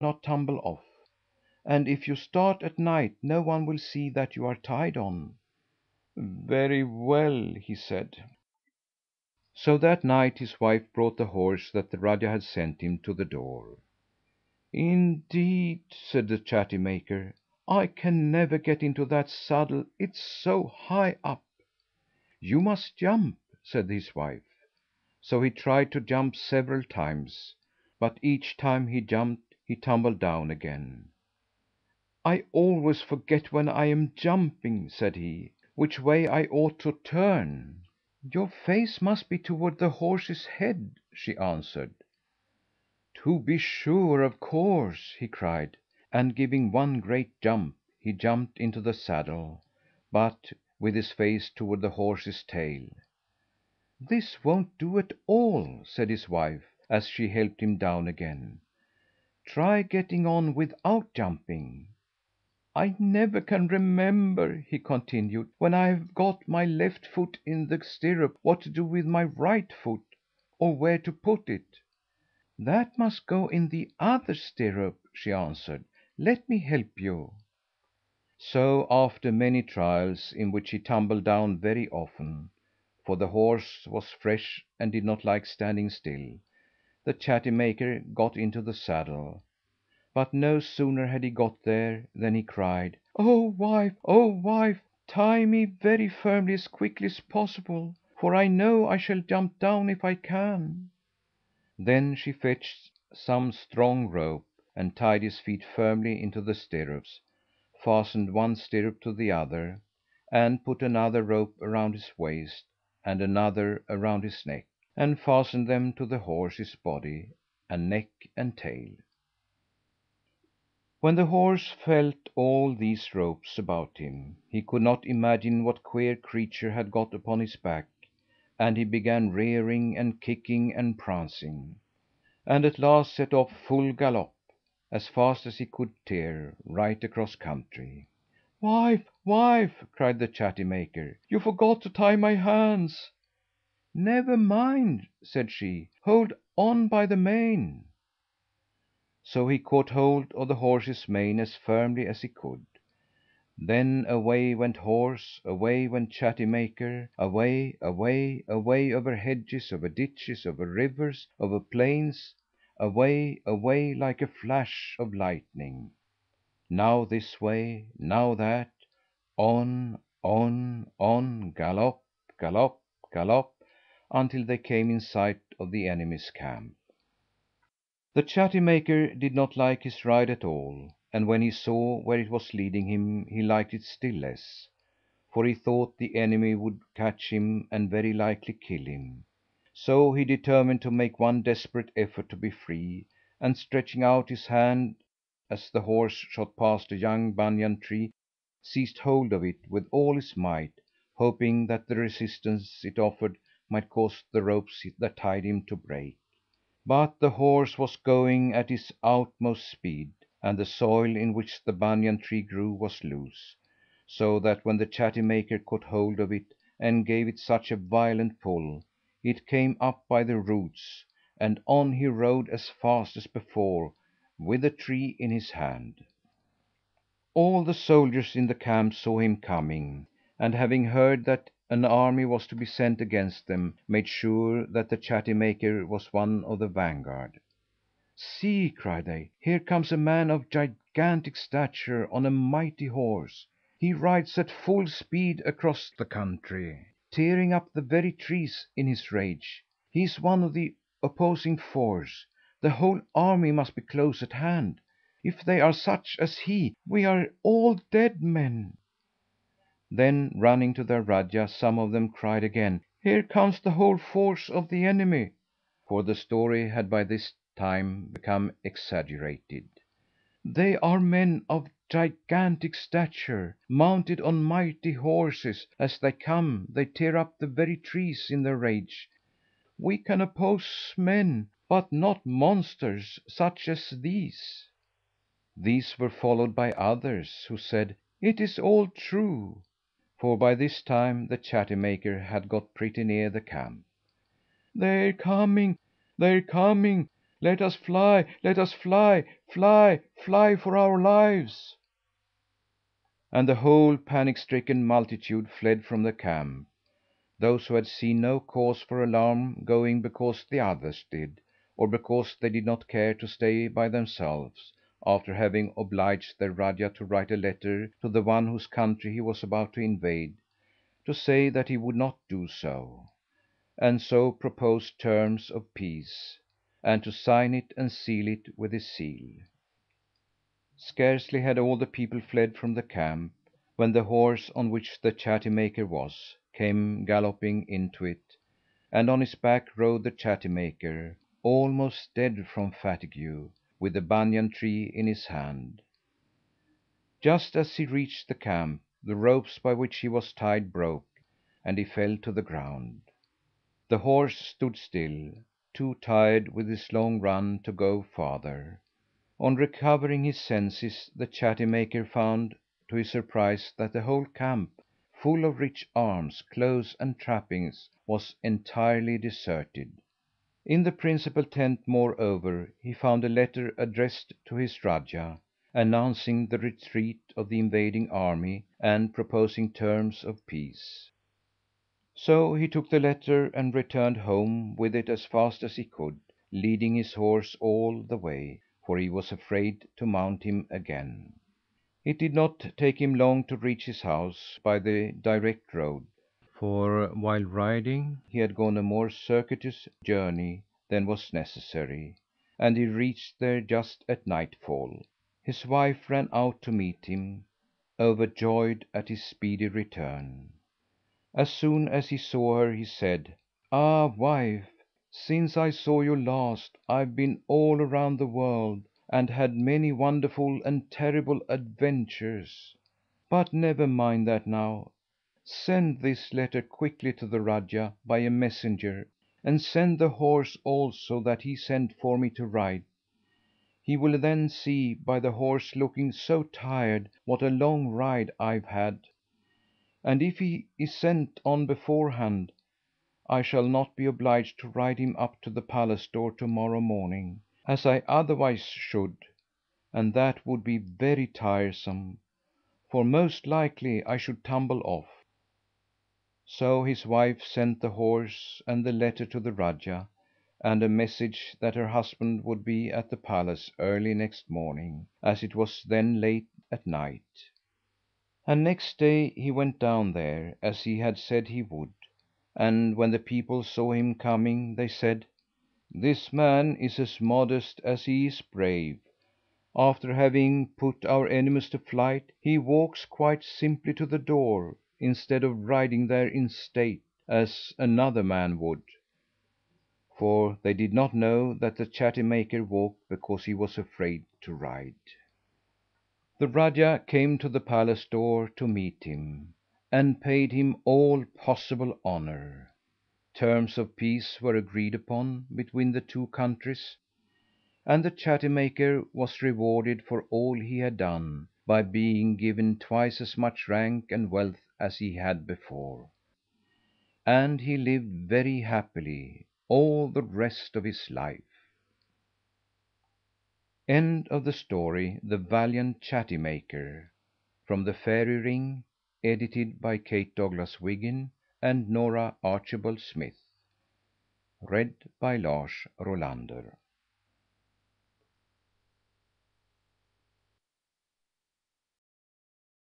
not tumble off. And if you start at night, no one will see that you are tied on." "Very well," he said. So that night his wife brought the horse that the Raja had sent him to the door. "Indeed," said the Chatteemaker, "I can never get into that saddle, it's so high up." "You must jump," said his wife. So he tried to jump several times, but each time he jumped he tumbled down again. "I always forget when I am jumping," said he, "which way I ought to turn." "Your face must be toward the horse's head," she answered. "To be sure, of course!" he cried, and giving one great jump, he jumped into the saddle, but with his face toward the horse's tail. "This won't do at all," said his wife, as she helped him down again. "Try getting on without jumping." "I never can remember," he continued, "when I have got my left foot in the stirrup, what to do with my right foot, or where to put it." "That must go in the other stirrup," she answered. "Let me help you." So after many trials, in which he tumbled down very often, for the horse was fresh and did not like standing still, the Chatteemaker got into the saddle. But no sooner had he got there than he cried: Oh wife, tie me very firmly as quickly as possible, for I know I shall jump down if I can." Then she fetched some strong rope and tied his feet firmly into the stirrups, fastened one stirrup to the other, and put another rope around his waist and another around his neck, and fastened them to the horse's body and neck and tail. When the horse felt all these ropes about him, he could not imagine what queer creature had got upon his back, and he began rearing and kicking and prancing, and at last set off full gallop, as fast as he could tear, right across country. "Wife, wife!" cried the Chatteemaker, "you forgot to tie my hands." "Never mind," said she. "Hold on by the mane." So he caught hold of the horse's mane as firmly as he could. Then away went horse, away went Chatteemaker, away, away, away over hedges, over ditches, over rivers, over plains, away, away like a flash of lightning. Now this way, now that, on, on, on, gallop, gallop, gallop, until they came in sight of the enemy's camp. The Chatteemaker did not like his ride at all, and when he saw where it was leading him he liked it still less, for he thought the enemy would catch him and very likely kill him. So he determined to make one desperate effort to be free, and stretching out his hand as the horse shot past a young banyan tree, seized hold of it with all his might, hoping that the resistance it offered might cause the ropes that tied him to break. But the horse was going at his utmost speed, and the soil in which the banyan tree grew was loose, so that when the Chatteemaker caught hold of it and gave it such a violent pull, it came up by the roots, and on he rode as fast as before, with the tree in his hand. All the soldiers in the camp saw him coming, and having heard that an army was to be sent against them, made sure that the Chatteemaker was one of the vanguard. "See!" cried they. "Here comes a man of gigantic stature on a mighty horse. He rides at full speed across the country, tearing up the very trees in his rage. He is one of the opposing force. The whole army must be close at hand. If they are such as he, we are all dead men." Then running to their Raja, some of them cried again: "Here comes the whole force of the enemy!" For the story had by this time become exaggerated. "They are men of gigantic stature, mounted on mighty horses. As they come, they tear up the very trees in their rage. We can oppose men, but not monsters such as these." These were followed by others, who said: "It is all true." For by this time the Chatteemaker had got pretty near the camp. "They're coming! They're coming! Let us fly! Let us fly! Fly! Fly for our lives!" And the whole panic stricken multitude fled from the camp, those who had seen no cause for alarm going because the others did, or because they did not care to stay by themselves, after having obliged their Rajah to write a letter to the one whose country he was about to invade, to say that he would not do so, and so propose terms of peace, and to sign it and seal it with his seal. Scarcely had all the people fled from the camp, when the horse on which the Chatteemaker was, came galloping into it, and on his back rode the Chatteemaker, almost dead from fatigue, with the banyan tree in his hand. Just as he reached the camp, the ropes by which he was tied broke, and he fell to the ground. The horse stood still, too tired with his long run to go farther. On recovering his senses, the Chatteemaker found, to his surprise, that the whole camp, full of rich arms, clothes, and trappings, was entirely deserted. In the principal tent, moreover, he found a letter addressed to his Rajah, announcing the retreat of the invading army and proposing terms of peace. So he took the letter and returned home with it as fast as he could, leading his horse all the way, for he was afraid to mount him again. It did not take him long to reach his house by the direct road, for while riding he had gone a more circuitous journey than was necessary, and he reached there just at nightfall. His wife ran out to meet him, overjoyed at his speedy return. As soon as he saw her, he said: "Ah, wife, since I saw you last, I've been all around the world, and had many wonderful and terrible adventures. But never mind that now. Send this letter quickly to the Rajah by a messenger, and send the horse also that he sent for me to ride. He will then see, by the horse looking so tired, what a long ride I've had. And if he is sent on beforehand, I shall not be obliged to ride him up to the palace door to morrow morning, as I otherwise should, and that would be very tiresome, for most likely I should tumble off." So his wife sent the horse and the letter to the Rajah, and a message that her husband would be at the palace early next morning, as it was then late at night. And next day he went down there, as he had said he would, and when the people saw him coming, they said: "This man is as modest as he is brave. After having put our enemies to flight, he walks quite simply to the door, instead of riding there in state, as another man would." For they did not know that the Chatteemaker walked because he was afraid to ride. The Rajah came to the palace door to meet him, and paid him all possible honour. Terms of peace were agreed upon between the two countries, and the Chatteemaker was rewarded for all he had done by being given twice as much rank and wealth as he had before. And he lived very happily all the rest of his life. End of the story The Valiant Chatteemaker, from the Fairy Ring, edited by Kate Douglas Wiggin and Nora Archibald Smith. Read by Lars Rolander.